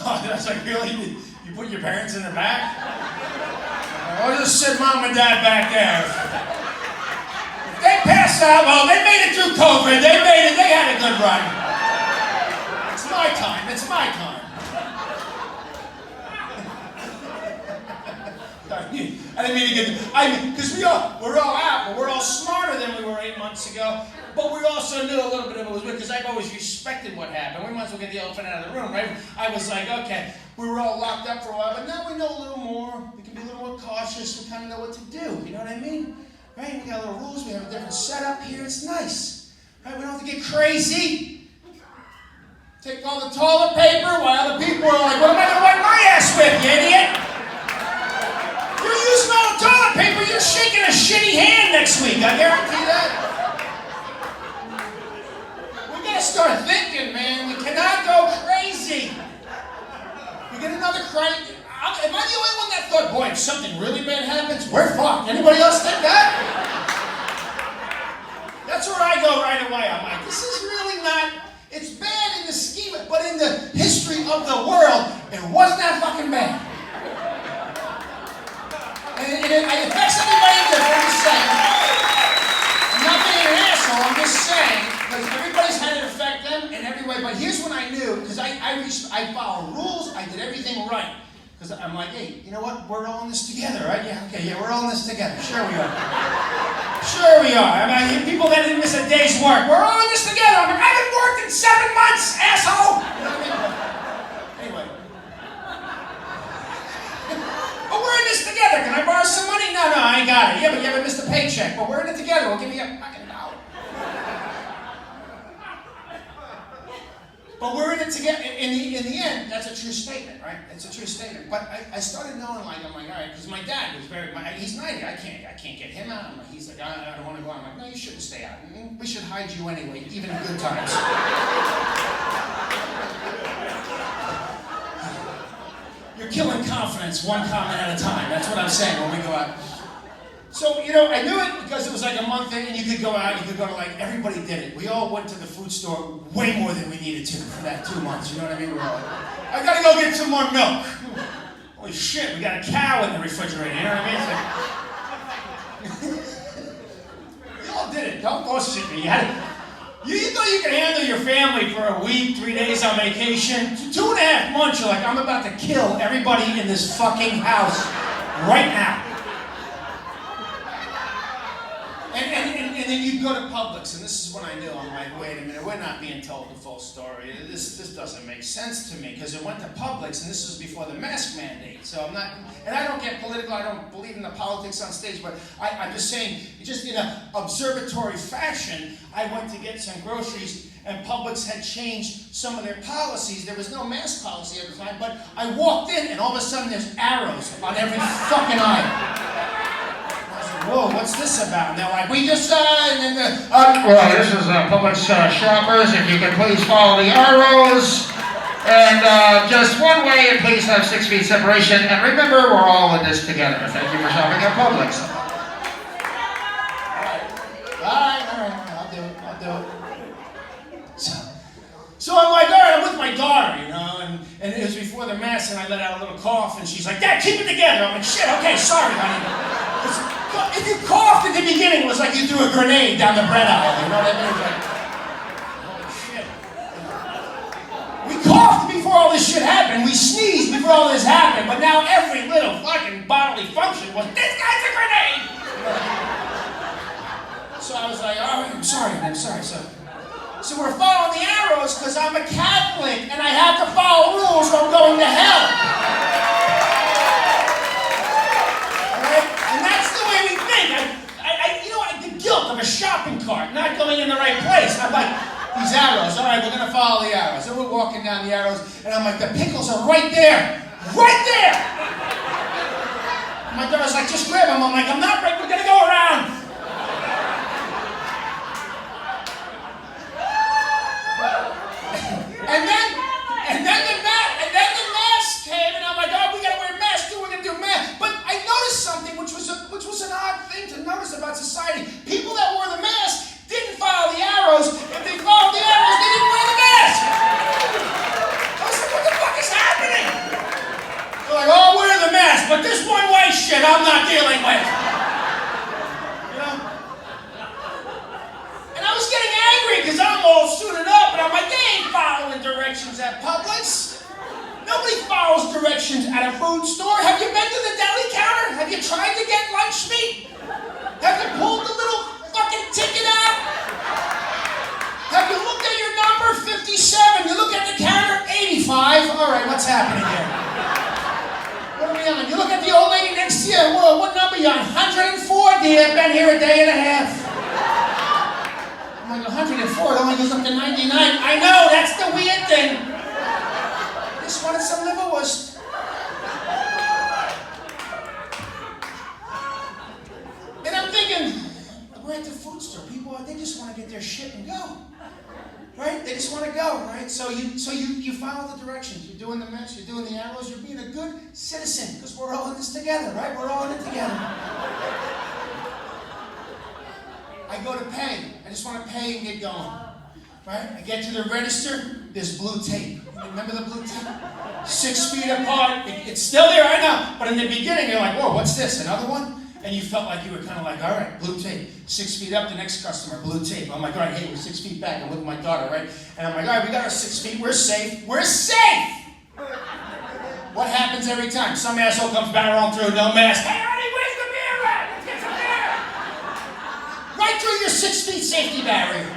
I was like, really? You put your parents in the back? I'll just sit mom and dad back there. If they pass out, well, they made it through COVID. They made it. They had a good run. It's my time. It's my time. I didn't mean to get. Because we're all out, but we're all smarter than we were 8 months ago. But we also knew a little bit of it was weird because I've always respected what happened. We might as well get the elephant out of the room, right? I was like, okay, we were all locked up for a while, but now we know a little more. We can be a little more cautious. We kind of know what to do. You know what I mean? Right? We got little rules. We have a different setup here. It's nice, right? We don't have to get crazy. Take all the toilet paper while other people are like, what am I going to wipe my ass with, you idiot? You're using all the toilet paper, you're shaking a shitty hand next week, I guarantee that. We gotta start thinking, man. We cannot go crazy. We get another crazy. Am I the only one that thought, boy, if something really bad happens, we're fucked? Anybody else think that? That's where I go right away. I'm like, this is really not, it's bad in the scheme, but in the history of the world, it wasn't that fucking bad. And it affects everybody different. I'm just saying. I'm not being an asshole, I'm just saying, because everybody's had it affect them in every way. But here's what I knew, because I followed rules, I did everything right. Because I'm like, hey, you know what? We're all in this together, right? Yeah, okay, yeah, we're all in this together. Sure we are. Sure we are. I mean, people that didn't miss a day's work, we're all in this together. I'm like, I haven't worked in 7 months, asshole! You know what I mean? Anyway. But we're in this together. Can I borrow some money? No, I ain't got it. Yeah, but you haven't missed a paycheck. But we're in it together. Well, give me a fucking dollar. But we're in it together. In the end, that's a true statement, right? It's a true statement. But I started knowing, like, I'm like, all right, because my dad was he's 90. I can't get him out. He's like, I don't want to go out. I'm like, no, you shouldn't stay out. We should hide you anyway, even in good times. You're killing confidence one comment at a time. That's what I'm saying when we go out. So, you know, I knew it because it was like a month in, and you could go out, you could go to like, everybody did it. We all went to the food store way more than we needed to for that 2 months, you know what I mean? We're all like, I gotta go get some more milk. Holy shit, we got a cow in the refrigerator, you know what I mean? You all did it, don't bullshit me. You thought you could handle your family for a week, 3 days on vacation. 2.5 months, you're like, I'm about to kill everybody in this fucking house right now. And then you go to Publix, and this is when I knew, I'm like, wait a minute, we're not being told the full story. This doesn't make sense to me, because it went to Publix, and this was before the mask mandate. So I'm not, and I don't get political, I don't believe in the politics on stage, but I'm just saying, just in an observatory fashion, I went to get some groceries, and Publix had changed some of their policies. There was no mask policy at the time, but I walked in, and all of a sudden there's arrows on every fucking aisle. Whoa, what's this about? And they're like, we just, and then well, this is Publix shoppers. If you could please follow the arrows. And just one way, and please have 6 feet separation. And remember, we're all in this together. Thank you for shopping at Publix. All right, I'll do it. So I'm like, all right, I'm with my daughter, you know, and it was before the mass, and I let out a little cough, and she's like, Dad, keep it together. I'm like, shit, okay, sorry, honey. If you coughed at the beginning, it was like you threw a grenade down the bread aisle, you know what I mean? It was like, holy shit. We coughed before all this shit happened. We sneezed before all this happened, but now every little fucking bodily function was, this guy's a grenade! So I was like, all right, I'm sorry. So we're following the arrows because I'm a Catholic and I have to follow rules or I'm going to hell. Alright? And that's the way we think. You know what? The guilt of a shopping cart not going in the right place. I'm like, these arrows, all right, we're going to follow the arrows. And we're walking down the arrows and I'm like, the pickles are right there. Right there! And my daughter's like, just grab them. I'm like, I'm not right, we're going to go around. And then the mask came, and I'm like, oh, we gotta wear masks too. We're gonna do masks. But I noticed something, which was an odd thing to notice about society. People that wore the mask didn't follow the arrows. If they followed the arrows, they didn't wear the mask. I was like, what the fuck is happening? but this one-way shit I'm not dealing with. You know? And I was getting angry because I'm all suited up, and I'm like, they ain't following directions at Publix. Nobody follows directions at a food store. Have you been to the deli counter? Have you tried to get lunch meat? Have you pulled the little fucking ticket out? Have you looked at your number, 57? You look at the counter, 85. All right, what's happening here? What are we on? You look at the old lady next to you. Whoa, what number are you on? 104, dear. Been here a day and a half. I'm like, 104, it only goes up to 99. I know, that's the weird thing. Just wanted some liverwurst. And I'm thinking, we're at the food store. People, they just want to get their shit and go. Right? They just want to go, right? So you follow the directions. You're doing the mesh, you're doing the arrows, you're being a good citizen, because we're all in this together, right? We're all in it together. I go to pay. I just want to pay and get going. Right? I get to the register, there's blue tape. Remember the blue tape? 6 feet apart. It's still there, I know. But in the beginning, you're like, whoa, what's this? Another one? And you felt like you were kind of like, all right, blue tape. 6 feet up, the next customer, blue tape. I'm like, all right, hey, we're 6 feet back. I'm with my daughter, right? And I'm like, all right, we got our 6 feet. We're safe. We're safe! What happens every time? Some asshole comes barreling through, no mask. Hey, honey, where's the beer at? Let's get some beer! Right through your 6 feet safety barrier.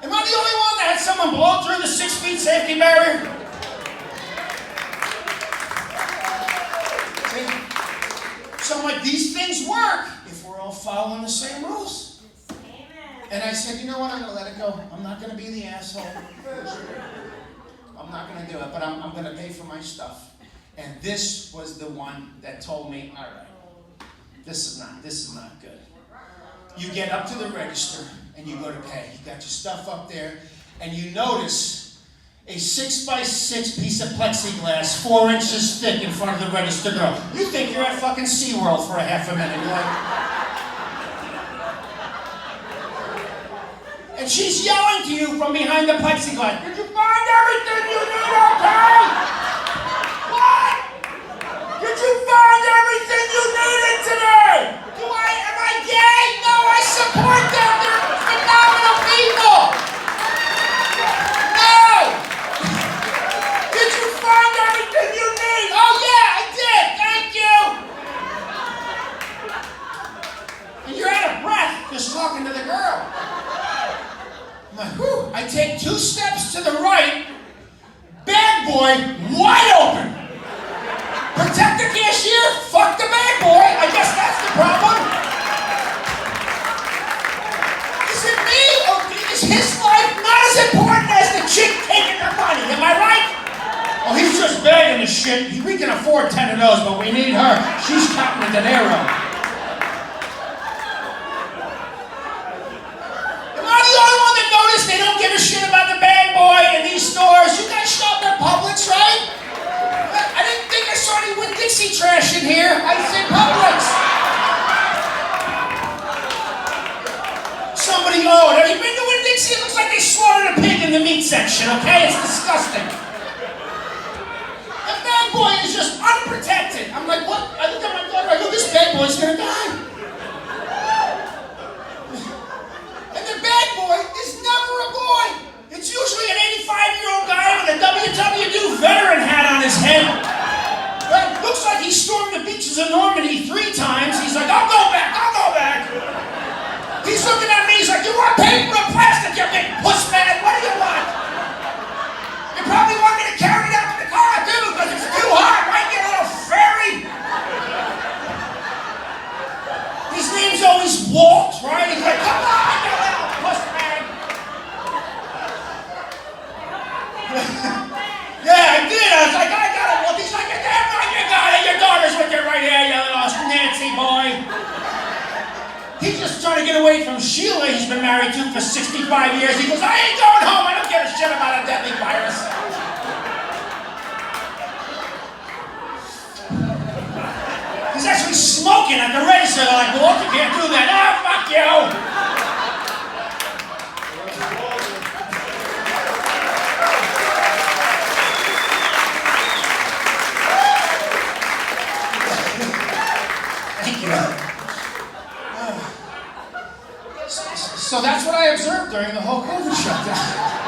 Am I the only one that had someone blow through the 6 feet safety barrier? See? So I'm like, these things work if we're all following the same rules. Amen. And I said, you know what, I'm going to let it go. I'm not going to be the asshole. I'm not going to do it, but I'm going to pay for my stuff. And this was the one that told me, all right, this is not good. You get up to the register and you go to pay. You got your stuff up there, and you notice a 6x6 piece of plexiglass, 4 inches thick, in front of the register girl. You think you're at fucking SeaWorld for a half a minute. You're like, and she's yelling to you from behind the plexiglass. Did you find everything you need, okay? What? Did you find everything you needed today? Am I gay? No, I support them. They're phenomenal people. No. Did you find everything you need? Oh yeah, I did. Thank you. And you're out of breath just talking to the girl. I'm like, whew. I take 2 steps to the right. Bad boy, wide open. Protect the cashier, fuck the bad boy. I guess that's the problem. Is it me, or is his life not as important as the chick taking the money? Am I right? Oh, he's just begging the shit. We can afford 10 of those, but we need her. She's counting the dinero. Am I the only one that noticed they don't give a shit about the bad boy in these stores? You guys shop at Publix, right? I didn't think I saw any Winn-Dixie trash in here. I said Publix. Somebody, have you been to Winn-Dixie? It looks like they slaughtered a pig in the meat section, okay? It's disgusting. The bad boy is just unprotected. I'm like, what? I look at my daughter, I go, this bad boy's gonna die. And the bad boy is never a boy. It's usually an 85-year-old guy with a WWU veteran hat on his head. Right? Looks like he stormed the beaches of Normandy 3 times. He's like, I'll go back. He's looking at me, he's like, you want paper or plastic, you big puss man? What do you want? You probably want me to carry it out to the car, too, because it's too hot, right, you little fairy? His name's always Walt, right? He's like, come on, you little puss man. Yeah, I did. I was like, I got it. Well, he's like, you're damn right you got it. Your daughter's with you right here, you little Nancy boy. He's just trying to get away from Sheila he's been married to for 65 years. He goes, I ain't going home. I don't give a shit about a deadly virus. He's actually smoking at the register. They're like, well, you can't do that. Ah, fuck you. So that's what I observed during the whole COVID shutdown.